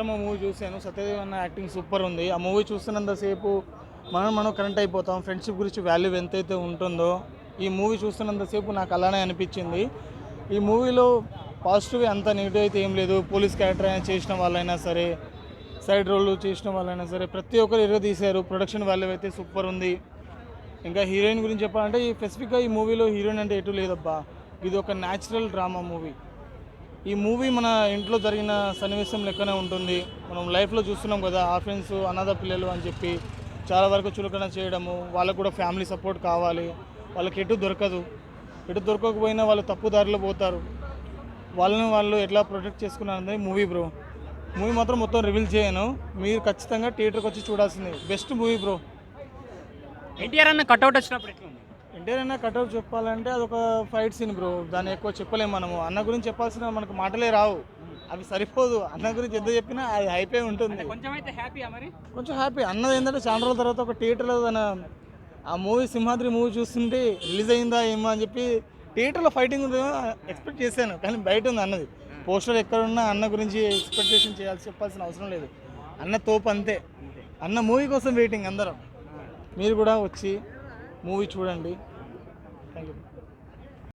Movie చూశాను. సత్యదేవ్ అన్న acting super ఉంది. ఆ మూవీ చూస్తున్నంతసేపు మనం కనెక్ట్ అయిపోతాం. ఫ్రెండ్షిప్ గురించి వాల్యూ ఎంతైతే ఉంటుందో ఈ మూవీ చూస్తున్నంతసేపు నాకు అలానే అనిపించింది. ఈ మూవీలో పాజిటివ్ అంత నెగిటివ్ అయితే ఏం లేదు. పోలీస్ క్యారెక్టర్ అయినా చేసిన వాళ్ళైనా సరే, సైడ్ రోల్ చేసిన వాళ్ళైనా సరే, ప్రతి ఒక్కరు ఎరగదీశారు. ప్రొడక్షన్ వాల్యూ అయితే సూపర్ ఉంది. ఇంకా హీరోయిన్ గురించి చెప్పాలంటే ఈ స్పెసిఫిక్గా ఈ మూవీలో హీరోయిన్ అంటే ఎటు లేదబ్బా. ఇది ఒక న్యాచురల్ డ్రామా మూవీ. ఈ మూవీ మన ఇంట్లో జరిగిన సన్నివేశం లెక్కనే ఉంటుంది. మనం లైఫ్లో చూస్తున్నాం కదా, ఆఫెన్స్ అనాథ పిల్లలు అని చెప్పి చాలా వరకు చులకన చేయడము, వాళ్ళకు కూడా ఫ్యామిలీ సపోర్ట్ కావాలి, వాళ్ళకి ఎటు దొరకదు, ఎటు దొరకకపోయినా వాళ్ళు తప్పు దారిలో పోతారు, వాళ్ళని వాళ్ళు ఎట్లా ప్రొటెక్ట్ చేసుకున్నారనేది మూవీ బ్రో. మూవీ మాత్రం మొత్తం రివీల్ చేయను, మీరు ఖచ్చితంగా థియేటర్కి వచ్చి చూడాల్సింది. Best movie bro. ఎన్టీఆర్ అన్న కట్అవుట్ వచ్చినప్పుడు ఎట్లా ఉంది? ఎన్టీఆర్ అన్న కట్అవుట్ చెప్పాలంటే అదొక ఫైట్ సీన్ బ్రో. దాన్ని ఎక్కువ చెప్పలేము మనము. అన్న గురించి చెప్పాల్సిన మనకు మాటలే రావు, అవి సరిపోదు. అన్న గురించి ఎంత చెప్పినా అది అయిపోయి ఉంటుంది. కొంచెం అయితే హ్యాపీయా మరి? కొంచెం హ్యాపీ. అన్నది ఏంటంటే చాలా రోజుల తర్వాత ఒక థియేటర్లో తన ఆ మూవీ సింహాద్రి మూవీ చూస్తుంటే రిలీజ్ అయిందా ఏమో అని చెప్పి థియేటర్లో ఫైటింగ్ ఉంటుందో ఎక్స్పెక్ట్ చేశాను, కానీ బయట ఉంది అన్నది. పోస్టర్ ఎక్కడున్నా అన్న గురించి ఎక్స్పెక్టేషన్ చెప్పాల్సిన అవసరం లేదు. అన్న తోపు అంతే. అన్న మూవీ కోసం వెయిటింగ్ అందరం. మీరు కూడా వచ్చి మూవీ చూడండి. Thank you.